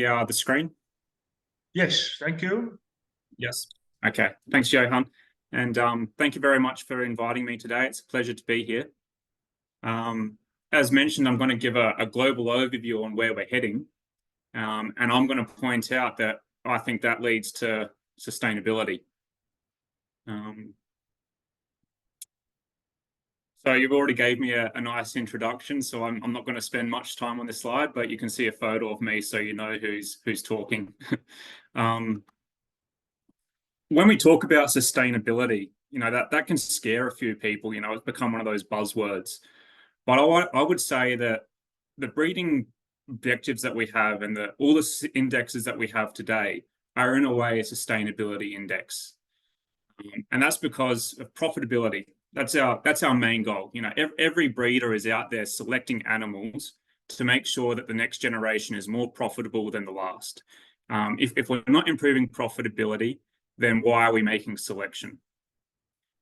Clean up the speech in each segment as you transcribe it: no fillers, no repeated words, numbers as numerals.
the screen? Yes, thank you. Yes. Okay. Thanks, Johan. And thank you very much for inviting me today. It's a pleasure to be here. As mentioned, I'm going to give a global overview on where we're heading. And I'm going to point out that I think that leads to sustainability. So you've already gave me a nice introduction, so I'm not going to spend much time on this slide, but you can see a photo of me so you know who's talking. When we talk about sustainability, that can scare a few people. It's become one of those buzzwords. But I would say that the breeding objectives that we have and all the indexes that we have today are in a way a sustainability index. And that's because of profitability. That's our main goal. Every breeder is out there selecting animals to make sure that the next generation is more profitable than the last. If we're not improving profitability, then why are we making selection?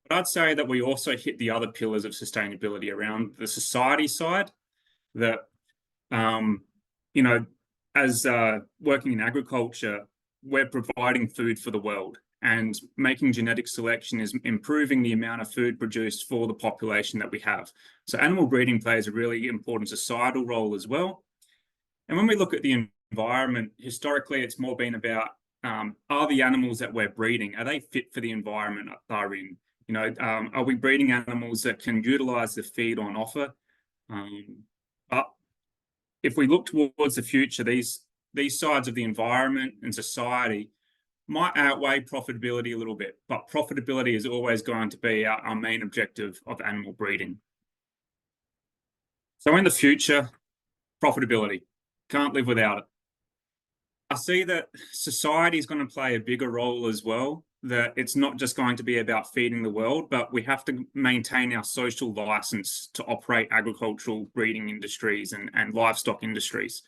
But I'd say that we also hit the other pillars of sustainability around the society side. That as working in agriculture, we're providing food for the world, and making genetic selection is improving the amount of food produced for the population that we have. So animal breeding plays a really important societal role as well. And when we look at the environment, historically, it's more been about are the animals that we're breeding, are they fit for the environment they're in? Are we breeding animals that can utilize the feed on offer? But if we look towards the future, these sides of the environment and society might outweigh profitability a little bit, but profitability is always going to be our main objective of animal breeding. So in the future, profitability, can't live without it. I see that society is going to play a bigger role as well, that it's not just going to be about feeding the world, but we have to maintain our social license to operate agricultural breeding industries and livestock industries.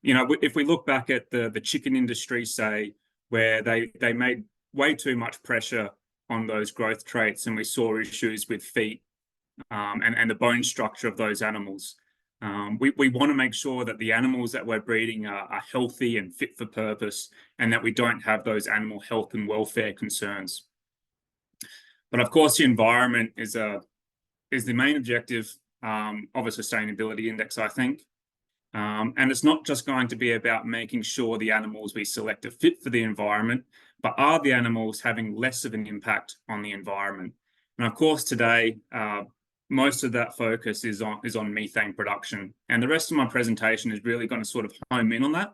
If we look back at the chicken industry, say, where they made way too much pressure on those growth traits, and we saw issues with feet and the bone structure of those animals. We want to make sure that the animals that we're breeding are healthy and fit for purpose, and that we don't have those animal health and welfare concerns. But of course, the environment is the main objective of a sustainability index, I think. And it's not just going to be about making sure the animals we select are fit for the environment, but are the animals having less of an impact on the environment? And of course, today, most of that focus is on methane production. And the rest of my presentation is really going to sort of home in on that.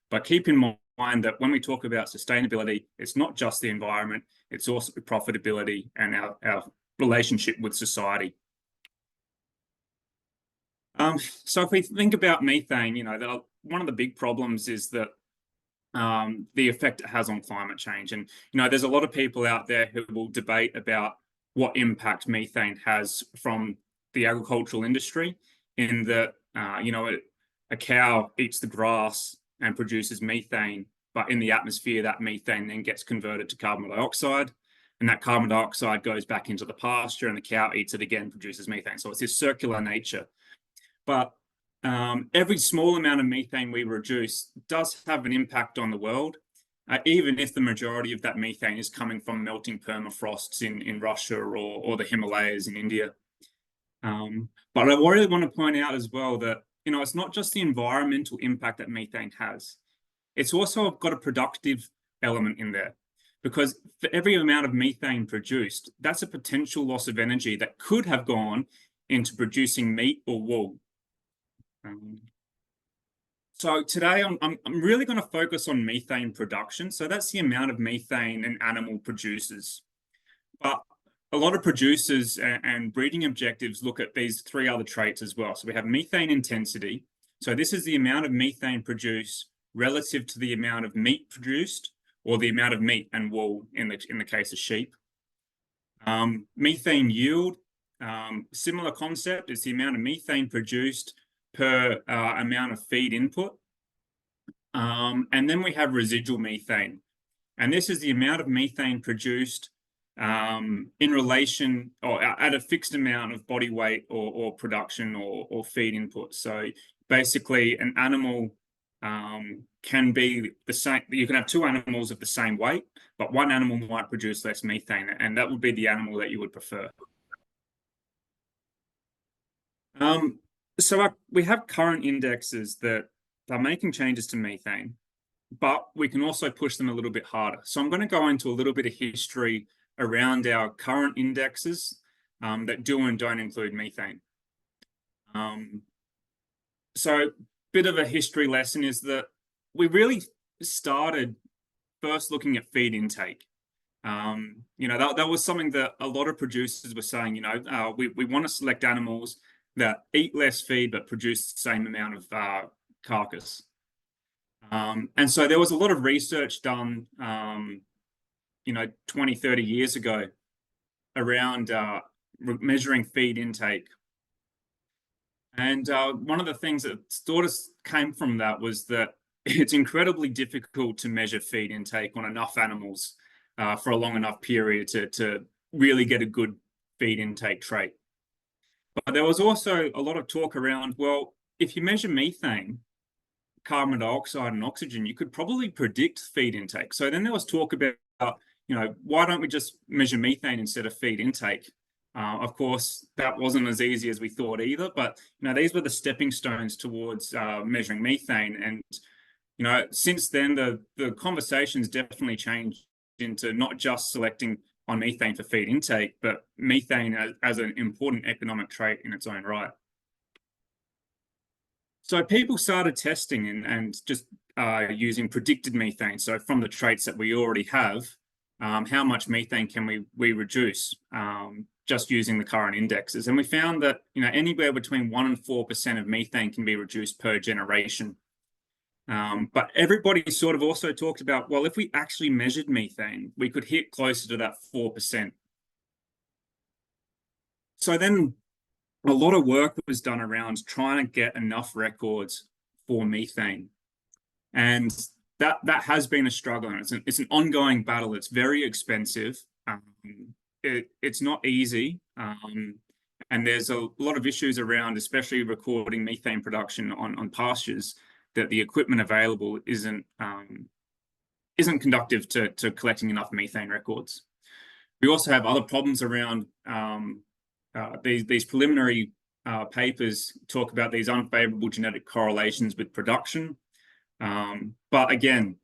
But keep in mind that when we talk about sustainability, it's not just the environment, it's also profitability and our relationship with society. So if we think about methane, one of the big problems is that the effect it has on climate change. And, there's a lot of people out there who will debate about what impact methane has from the agricultural industry, in that, a cow eats the grass and produces methane, but in the atmosphere, that methane then gets converted to carbon dioxide, and that carbon dioxide goes back into the pasture, and the cow eats it again, produces methane. So it's this circular nature. But every small amount of methane we reduce does have an impact on the world, even if the majority of that methane is coming from melting permafrosts in Russia or the Himalayas in India. But I really want to point out as well that, it's not just the environmental impact that methane has. It's also got a productive element in there, because for every amount of methane produced, that's a potential loss of energy that could have gone into producing meat or wool. So today I'm really going to focus on methane production. So that's the amount of methane an animal produces. But a lot of producers and breeding objectives look at these three other traits as well. So we have methane intensity. So this is the amount of methane produced relative to the amount of meat produced, or the amount of meat and wool in the case of sheep. Methane yield, similar concept. It's the amount of methane produced per amount of feed input. And then we have residual methane. And this is the amount of methane produced in relation, or at a fixed amount of body weight or production or feed input. So basically, an animal can be the same. You can have two animals of the same weight, but one animal might produce less methane, and that would be the animal that you would prefer. So we have current indexes that are making changes to methane, but we can also push them a little bit harder. So I'm going to go into a little bit of history around our current indexes that do and don't include methane. So bit of a history lesson is that we really started first looking at feed intake. That was something that a lot of producers were saying, we want to select animals that eat less feed but produce the same amount of carcass. And so there was a lot of research done, 20, 30 years ago around measuring feed intake. And one of the things that sort of came from that was that it's incredibly difficult to measure feed intake on enough animals for a long enough period to really get a good feed intake trait. But there was also a lot of talk around, well, if you measure methane, carbon dioxide and oxygen, you could probably predict feed intake. So then there was talk about, why don't we just measure methane instead of feed intake? Of course, that wasn't as easy as we thought either, but these were the stepping stones towards measuring methane. And since then, the conversation's definitely changed into not just selecting on methane for feed intake, but methane as an important economic trait in its own right. So people started testing and just using predicted methane. So from the traits that we already have, how much methane can we reduce just using the current indexes? And we found that anywhere between 1% and 4% of methane can be reduced per generation. But everybody sort of also talked about, well, if we actually measured methane, we could hit closer to that 4%. So then a lot of work was done around trying to get enough records for methane. And that has been a struggle. And it's an ongoing battle. It's very expensive. It's not easy. And there's a lot of issues around, especially recording methane production on pastures, that the equipment available isn't conducive to collecting enough methane records. We also have other problems around these preliminary papers talk about these unfavorable genetic correlations with production. But again,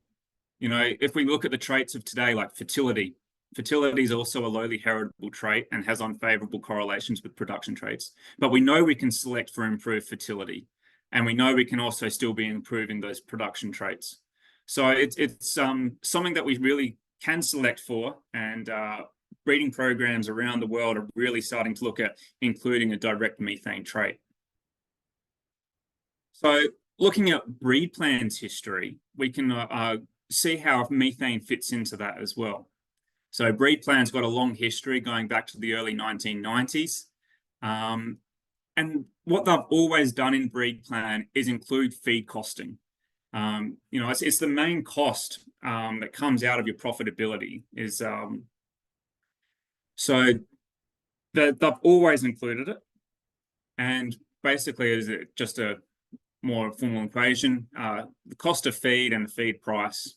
if we look at the traits of today, like fertility is also a lowly heritable trait and has unfavorable correlations with production traits. But we know we can select for improved fertility, and we know we can also still be improving those production traits. So it's something that we really can select for, and breeding programs around the world are really starting to look at including a direct methane trait. So looking at breed plans history, we can see how methane fits into that as well. So breed plans got a long history going back to the early 1990s. And what they've always done in breed plan is include feed costing. It's the main cost that comes out of your profitability is so they've always included it. And basically, is it just a more formal equation? The cost of feed and the feed price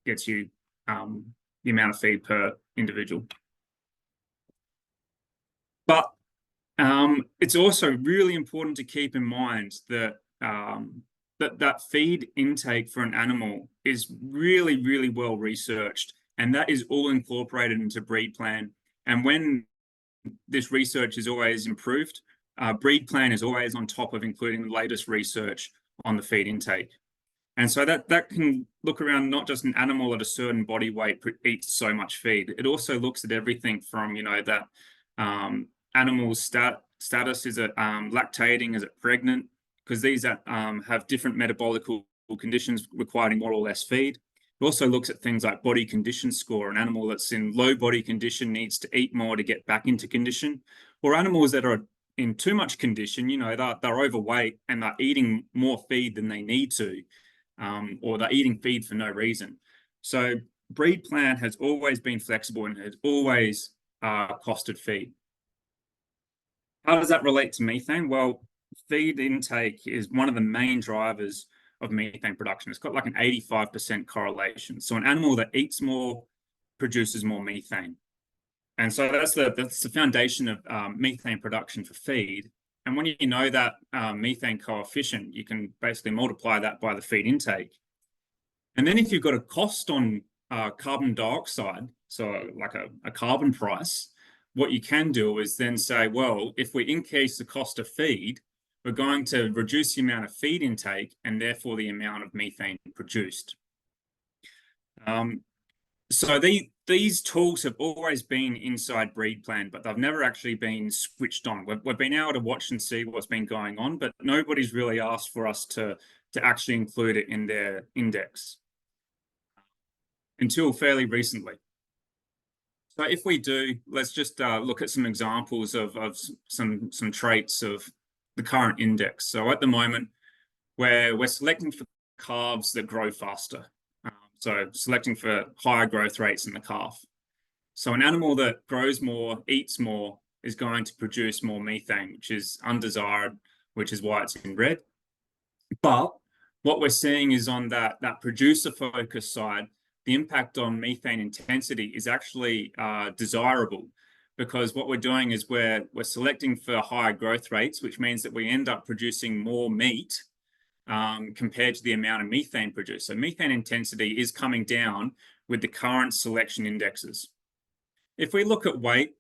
gets you the amount of feed per individual. But it's also really important to keep in mind that that feed intake for an animal is really, really well researched, and that is all incorporated into breed plan. And when this research is always improved, breed plan is always on top of including the latest research on the feed intake. And so that can look around not just an animal at a certain body weight eats so much feed. It also looks at everything from, that animal's status, is it lactating, is it pregnant? Because these have different metabolic conditions requiring more or less feed. It also looks at things like body condition score. An animal that's in low body condition needs to eat more to get back into condition, or animals that are in too much condition, they're overweight and they're eating more feed than they need to, or they're eating feed for no reason. So breed plan has always been flexible and has always costed feed. How does that relate to methane? Well, feed intake is one of the main drivers of methane production. It's got like an 85% correlation. So an animal that eats more produces more methane. And so that's the foundation of methane production for feed. And when you know that methane coefficient, you can basically multiply that by the feed intake. And then if you've got a cost on carbon dioxide, so like a carbon price, what you can do is then say, well, if we increase the cost of feed, we're going to reduce the amount of feed intake and therefore the amount of methane produced. So these tools have always been inside breed plan, but they've never actually been switched on. We've been able to watch and see what's been going on, but nobody's really asked for us to actually include it in their index until fairly recently. So if we do, let's just look at some examples of some traits of the current index. So at the moment, we're selecting for calves that grow faster. So selecting for higher growth rates in the calf. So an animal that grows more, eats more, is going to produce more methane, which is undesired, which is why it's in red. But what we're seeing is on that producer focus side, the impact on methane intensity is actually desirable, because what we're doing is we're selecting for higher growth rates, which means that we end up producing more meat compared to the amount of methane produced. So methane intensity is coming down with the current selection indexes. If we look at weight,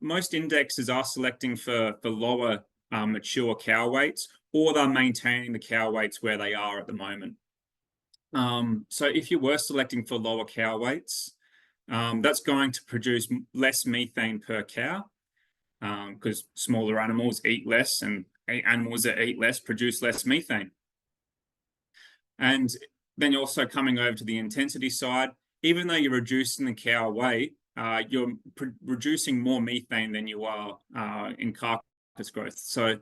most indexes are selecting for lower mature cow weights, or they're maintaining the cow weights where they are at the moment. So if you were selecting for lower cow weights, that's going to produce less methane per cow, because smaller animals eat less, and animals that eat less produce less methane. And then you're also coming over to the intensity side. Even though you're reducing the cow weight, you're reducing more methane than you are in carcass growth. So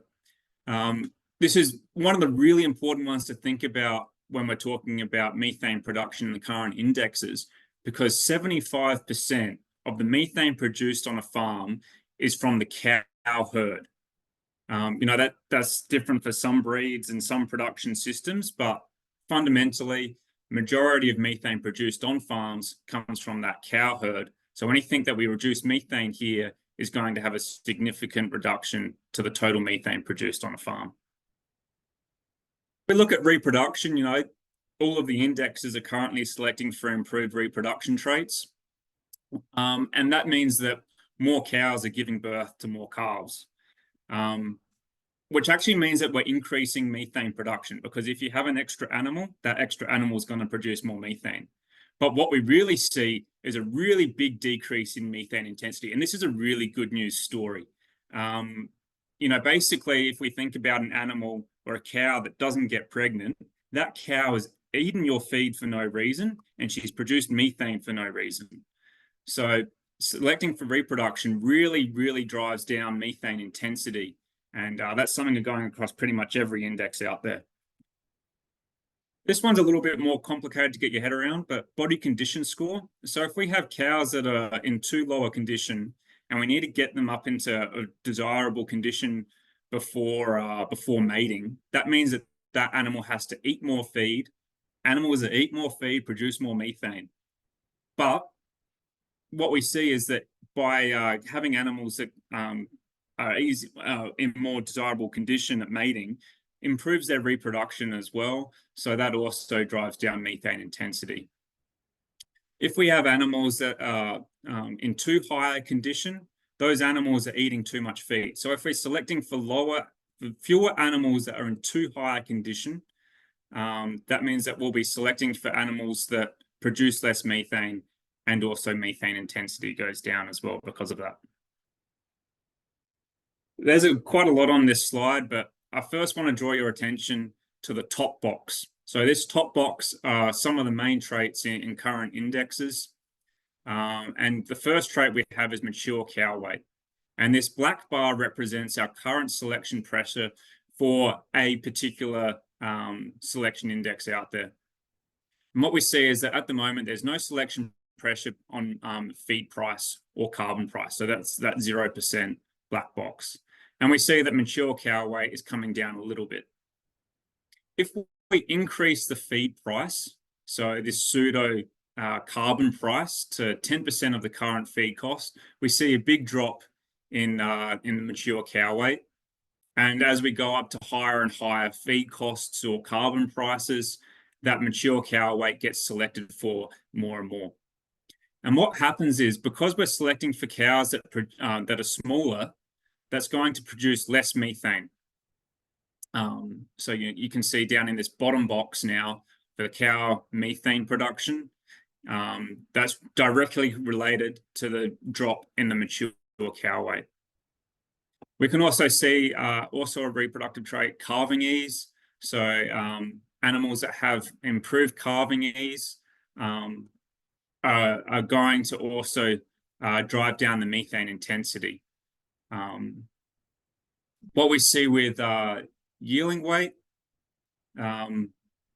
this is one of the really important ones to think about when we're talking about methane production in the current indexes, because 75% of the methane produced on a farm is from the cow herd. You know, that's different for some breeds and some production systems, but fundamentally, majority of methane produced on farms comes from that cow herd. So anything that we reduce methane here is going to have a significant reduction to the total methane produced on a farm. If we look at reproduction, you know, all of the indexes are currently selecting for improved reproduction traits. And that means that more cows are giving birth to more calves. Which actually means that we're increasing methane production, because if you have an extra animal, that extra animal is going to produce more methane. But what we really see is a really big decrease in methane intensity. And this is a really good news story. You know, basically, if we think about an animal or a cow that doesn't get pregnant, that cow has eaten your feed for no reason, and she's produced methane for no reason. So selecting for reproduction really, really drives down methane intensity. And that's something going across pretty much every index out there. This one's a little bit more complicated to get your head around, but body condition score. So if we have cows that are in too low a condition and we need to get them up into a desirable condition before mating, that means that that animal has to eat more feed. Animals that eat more feed produce more methane. But what we see is that by having animals that are in more desirable condition at mating, improves their reproduction as well. So that also drives down methane intensity. If we have animals that are in too high a condition, those animals are eating too much feed. So if we're selecting for fewer animals that are in too high a condition, that means that we'll be selecting for animals that produce less methane, and also methane intensity goes down as well because of that. There's quite a lot on this slide, but I first want to draw your attention to the top box. So this top box are some of the main traits in current indexes. And the first trait we have is mature cow weight. And this black bar represents our current selection pressure for a particular selection index out there. And what we see is that at the moment, there's no selection pressure on feed price or carbon price. So that's that 0% black box. And we see that mature cow weight is coming down a little bit. If we increase the feed price, so this pseudo carbon price, to 10% of the current feed cost, we see a big drop in the mature cow weight. And as we go up to higher and higher feed costs or carbon prices, that mature cow weight gets selected for more and more. And what happens is, because we're selecting for cows that are smaller, that's going to produce less methane. So you can see down in this bottom box now, the cow methane production, that's directly related to the drop in the mature cow weight. We can also see also a reproductive trait, calving ease. So animals that have improved calving ease are going to also drive down the methane intensity. What we see with yearling weight,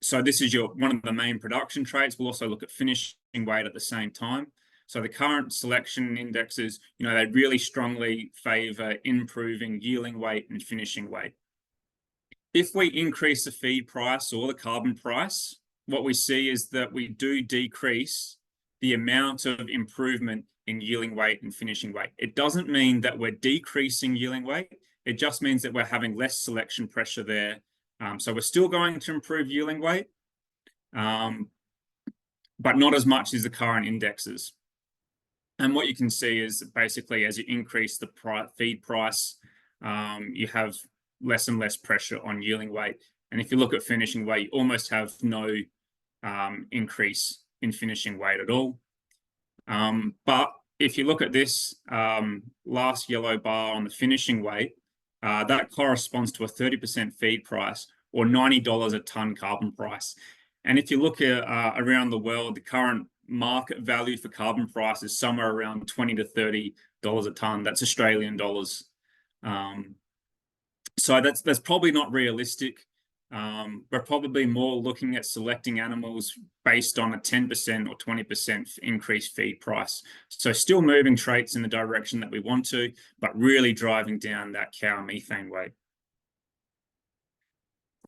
so this is one of the main production traits. We'll also look at finishing weight at the same time. So the current selection indexes, they really strongly favor improving yearling weight and finishing weight. If we increase the feed price or the carbon price, what we see is that we do decrease the amount of improvement in yearling weight and finishing weight. It doesn't mean that we're decreasing yearling weight. It just means that we're having less selection pressure there. So we're still going to improve yearling weight, but not as much as the current indexes. And what you can see is basically, as you increase the feed price, you have less and less pressure on yearling weight. And if you look at finishing weight, you almost have no increase in finishing weight at all. But if you look at this last yellow bar on the finishing weight, that corresponds to a 30% feed price, or $90 a ton carbon price. And if you look at around the world, the current market value for carbon price is somewhere around $20 to $30 a ton. That's Australian dollars. So that's probably not realistic. We're probably more looking at selecting animals based on a 10% or 20% increased feed price. So still moving traits in the direction that we want to, but really driving down that cow methane weight.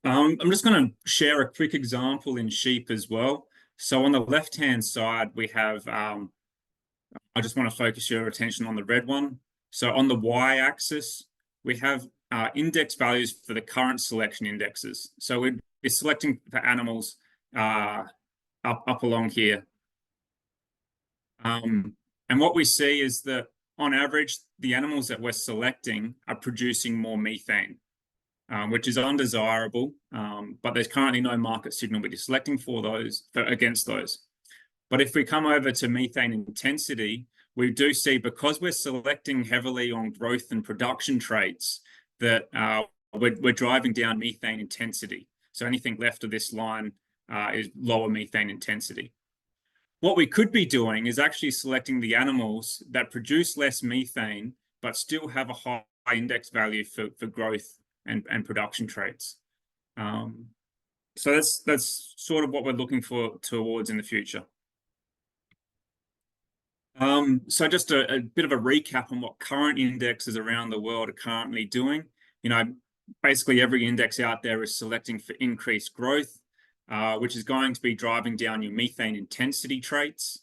I'm just going to share a quick example in sheep as well. So on the left-hand side, we have, I just want to focus your attention on the red one. So on the y-axis, we have index values for the current selection indexes. So we're selecting for animals up along here. And what we see is that on average, the animals that we're selecting are producing more methane, which is undesirable, but there's currently no market signal we're selecting against those. But if we come over to methane intensity, we do see, because we're selecting heavily on growth and production traits, that we're driving down methane intensity. So anything left of this line is lower methane intensity. What we could be doing is actually selecting the animals that produce less methane, but still have a high index value for growth and production traits. So that's sort of what we're looking towards in the future. So just a bit of a recap on what current indexes around the world are currently doing. Basically every index out there is selecting for increased growth, which is going to be driving down your methane intensity traits.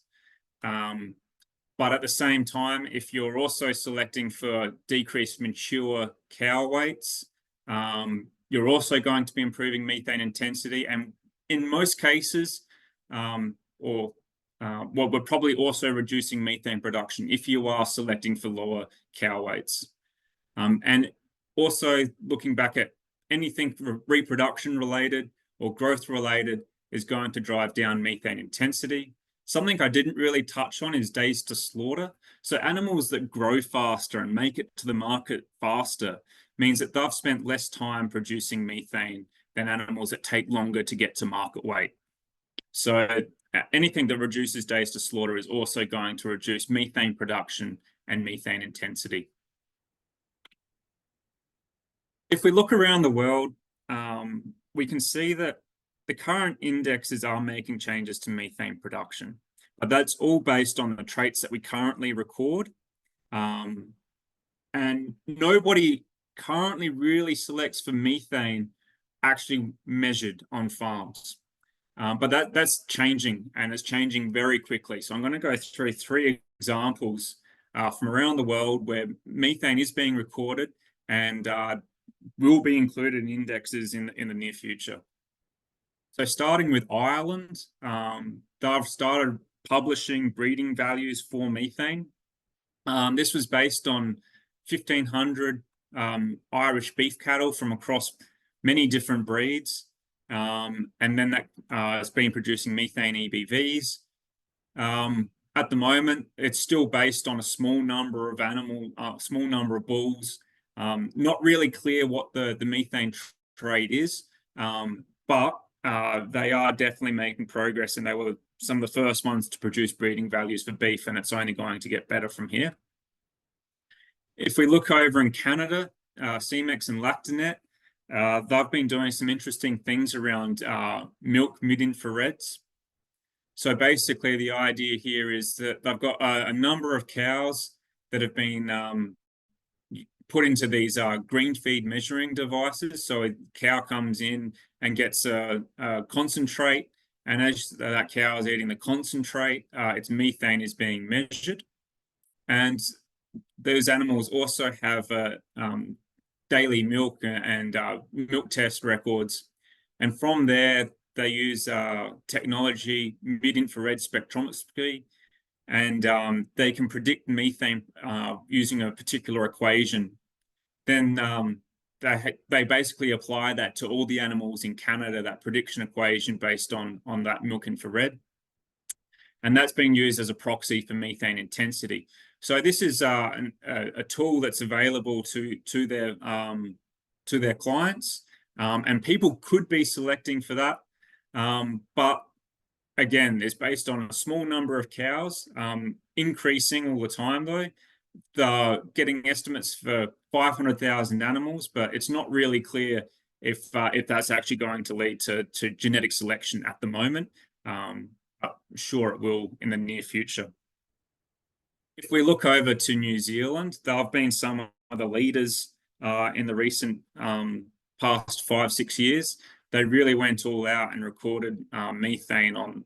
But at the same time, if you're also selecting for decreased mature cow weights, you're also going to be improving methane intensity. And in most cases, we're probably also reducing methane production if you are selecting for lower cow weights. And also looking back at anything reproduction related or growth related is going to drive down methane intensity. Something I didn't really touch on is days to slaughter. So animals that grow faster and make it to the market faster means that they've spent less time producing methane than animals that take longer to get to market weight. So anything that reduces days to slaughter is also going to reduce methane production and methane intensity. If we look around the world, we can see that the current indexes are making changes to methane production, but that's all based on the traits that we currently record. And nobody currently really selects for methane actually measured on farms. But that's changing, and it's changing very quickly. So I'm going to go through 3 examples from around the world where methane is being recorded and will be included in indexes in the near future. So starting with Ireland, they've started publishing breeding values for methane. This was based on 1,500 Irish beef cattle from across many different breeds. And then that has been producing methane EBVs. At the moment, it's still based on a small number of bulls. Not really clear what the methane trade is, but they are definitely making progress, and they were some of the first ones to produce breeding values for beef, and it's only going to get better from here. If we look over in Canada, CMEX and Lactanet, they've been doing some interesting things around milk mid-infrareds. So basically, the idea here is that they've got a number of cows that have been put into these green feed measuring devices. So a cow comes in and gets a concentrate, and as that cow is eating the concentrate, its methane is being measured. And those animals also have daily milk and milk test records. And from there, they use technology, mid-infrared spectroscopy, and they can predict methane using a particular equation. Then they basically apply that to all the animals in Canada, that prediction equation based on that milk infrared. And that's being used as a proxy for methane intensity. So this is a tool that's available to their clients, and people could be selecting for that. But again, it's based on a small number of cows, increasing all the time though. They're getting estimates for 500,000 animals, but it's not really clear if that's actually going to lead to genetic selection at the moment. I'm sure it will in the near future. If we look over to New Zealand, they've been some of the leaders in the recent past 5-6 years. They really went all out and recorded methane on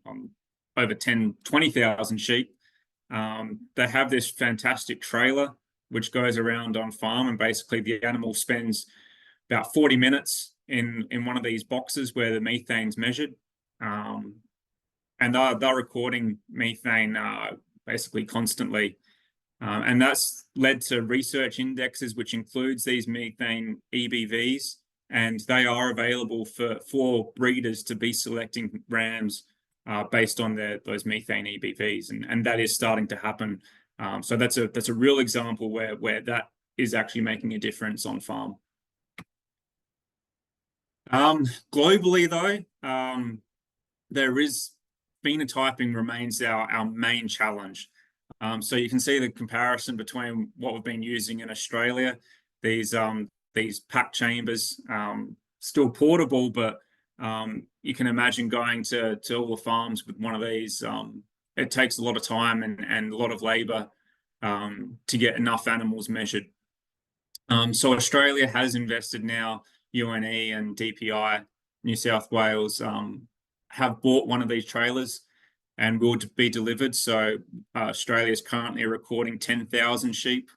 over 20,000 sheep. They have this fantastic trailer which goes around on farm, and basically the animal spends about 40 minutes in one of these boxes where the methane's measured. And they're recording methane basically constantly. And that's led to research indexes, which includes these methane EBVs, and they are available for breeders to be selecting rams based on those methane EBVs, and that is starting to happen. So that's a real example where that is actually making a difference on farm. Globally, though, there is phenotyping remains our main challenge. So you can see the comparison between what we've been using in Australia, these pack chambers, still portable, but you can imagine going to all the farms with one of these. It takes a lot of time and a lot of labor to get enough animals measured. So Australia has invested now, UNE and DPI, New South Wales, have bought one of these trailers and will be delivered. So Australia is currently recording 10,000 sheep,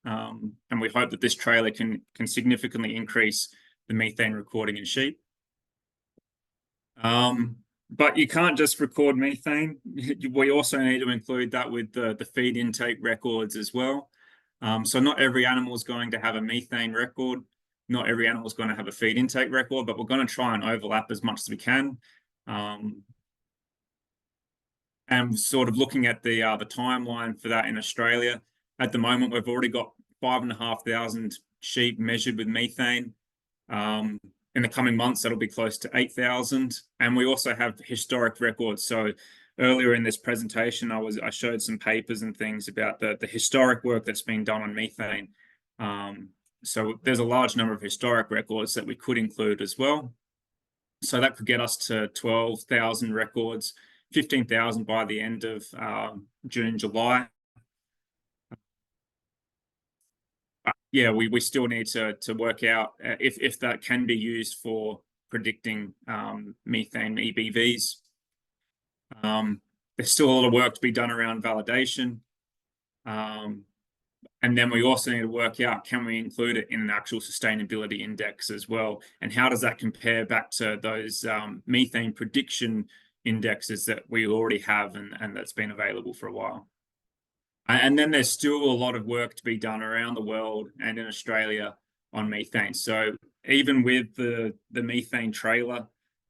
and we hope that this trailer can significantly increase the methane recording in sheep. But you can't just record methane. We also need to include that with the feed intake records as well. So not every animal is going to have a methane record. Not every animal is going to have a feed intake record, but we're going to try and overlap as much as we can. And sort of looking at the timeline for that in Australia, at the moment we've already got 5,500 sheep measured with methane. In the coming months, that'll be close to 8,000, and we also have historic records. So earlier in this presentation, I showed some papers and things about the historic work that's been done on methane. So there's a large number of historic records that we could include as well. So that could get us to 12,000 records, 15,000 by the end of June, July. Yeah, we still need to work out if that can be used for predicting methane EBVs. There's still a lot of work to be done around validation. And then we also need to work out, can we include it in an actual sustainability index as well? And how does that compare back to those methane prediction indexes that we already have and that's been available for a while? And then there's still a lot of work to be done around the world and in Australia on methane. So even with the methane trailer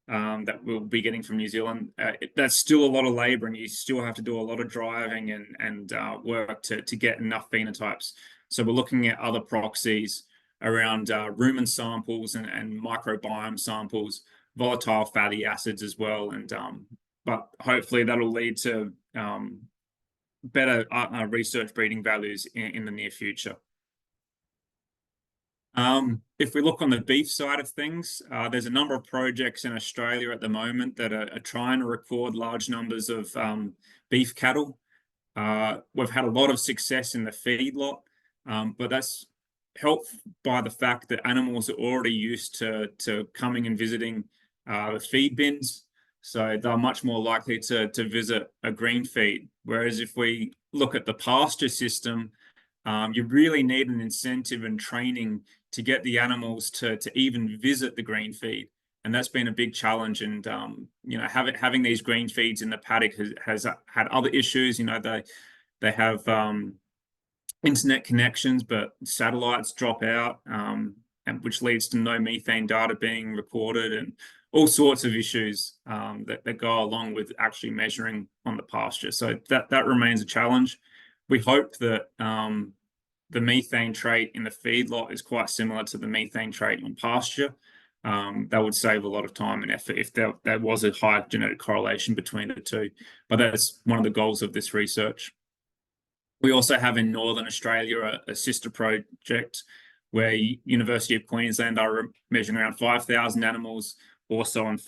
that we'll be getting from New Zealand, that's still a lot of labor, and you still have to do a lot of driving and work to get enough phenotypes. So we're looking at other proxies around rumen samples and microbiome samples, volatile fatty acids as well. And but hopefully that'll lead to better research breeding values in the near future. If we look on the beef side of things, there's a number of projects in Australia at the moment that are trying to record large numbers of beef cattle. We've had a lot of success in the feedlot, but that's helped by the fact that animals are already used to coming and visiting the feed bins. So they're much more likely to visit a green feed. Whereas if we look at the pasture system, you really need an incentive and training to get the animals to even visit the green feed. And that's been a big challenge. And, you know, having these green feeds in the paddock has had other issues. You know, they have internet connections, but satellites drop out, and which leads to no methane data being recorded, and all sorts of issues that go along with actually measuring on the pasture. So that remains a challenge. We hope that the methane trait in the feedlot is quite similar to the methane trait on pasture. That would save a lot of time and effort if there was a high genetic correlation between the two. But that's one of the goals of this research. We also have in Northern Australia a sister project where University of Queensland are measuring around 5,000 animals, also on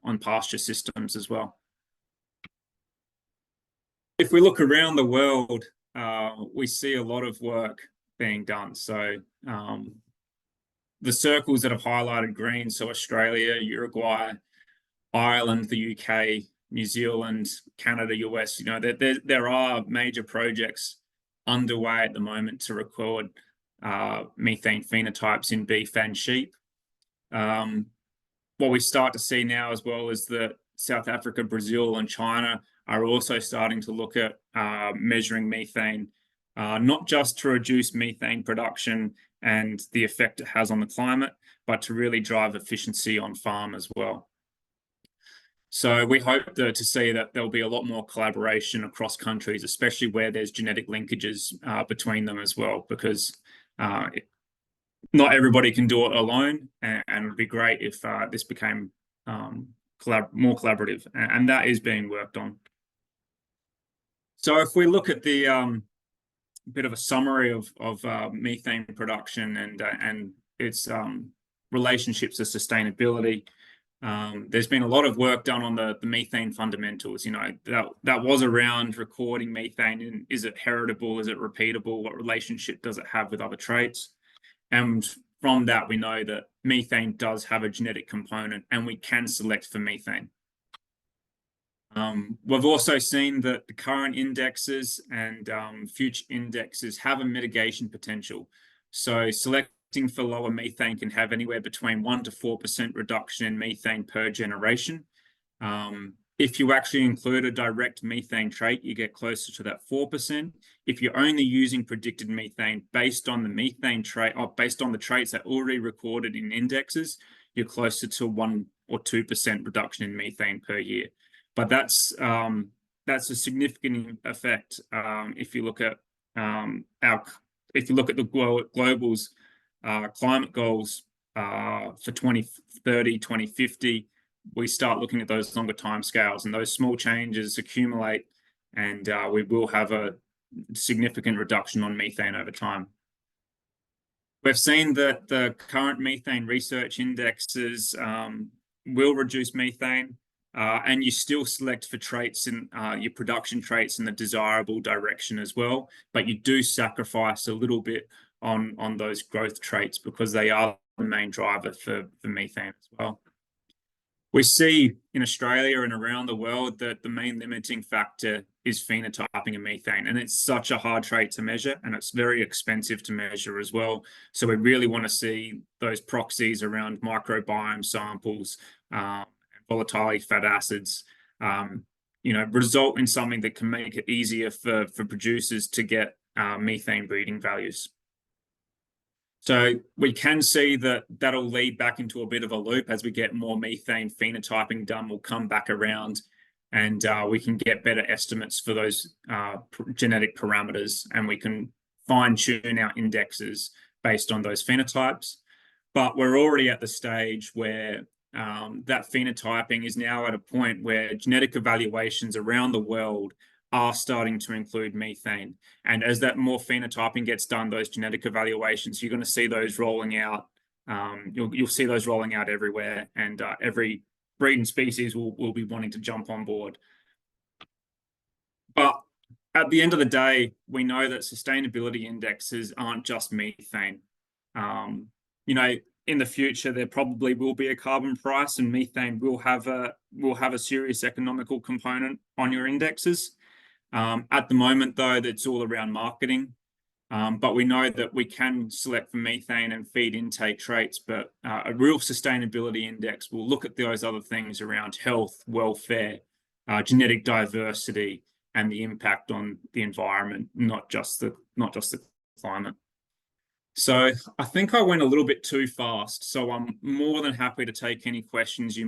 on pasture systems as well. If we look around the world, we see a lot of work being done. So the circles that have highlighted green, so Australia, Uruguay, Ireland, the UK, New Zealand, Canada, US, you know, there are major projects underway at the moment to record methane phenotypes in beef and sheep. What we start to see now as well is that South Africa, Brazil, and China are also starting to look at measuring methane, not just to reduce methane production and the effect it has on the climate, but to really drive efficiency on farm as well. So we hope to see that there'll be a lot more collaboration across countries, especially where there's genetic linkages between them as well, because not everybody can do it alone, and it would be great if this became more collaborative, and that is being worked on. So if we look at the bit of a summary of methane production and its relationships to sustainability, there's been a lot of work done on the methane fundamentals. You know, that was around recording methane, and is it heritable, is it repeatable, what relationship does it have with other traits? And from that, we know that methane does have a genetic component, and we can select for methane. We've also seen that the current indexes and future indexes have a mitigation potential. So selecting for lower methane can have anywhere between 1% to 4% reduction in methane per generation. If you actually include a direct methane trait, you get closer to that 4%. If you're only using predicted methane based on the methane trait, or based on the traits that are already recorded in indexes, you're closer to 1% or 2% reduction in methane per year. But that's a significant effect. If you look at the global's climate goals for 2030, 2050, we start looking at those longer timescales, and those small changes accumulate, and we will have a significant reduction on methane over time. We've seen that the current methane research indexes will reduce methane, and you still select for traits in your production traits in the desirable direction as well, but you do sacrifice a little bit on those growth traits because they are main driver for methane as well. We see in Australia and around the world that the main limiting factor is phenotyping of methane, and it's such a hard trait to measure, and it's very expensive to measure as well. So we really want to see those proxies around microbiome samples, volatile fat acids, result in something that can make it easier for producers to get methane breeding values. So we can see that that'll lead back into a bit of a loop as we get more methane phenotyping done. We'll come back around and we can get better estimates for those genetic parameters, and we can fine tune our indexes based on those phenotypes. But we're already at the stage where that phenotyping is now at a point where genetic evaluations around the world are starting to include methane. And as that more phenotyping gets done, those genetic evaluations, you're going to see those rolling out. You'll see those rolling out everywhere, and every breeding species will be wanting to jump on board. But at the end of the day, we know that sustainability indexes aren't just methane. In the future, there probably will be a carbon price, and methane will have a serious economical component on your indexes. At the moment, though, that's all around marketing. But we know that we can select for methane and feed intake traits, but a real sustainability index will look at those other things around health, welfare, genetic diversity, and the impact on the environment, not just the climate. So I think I went a little bit too fast, so I'm more than happy to take any questions you might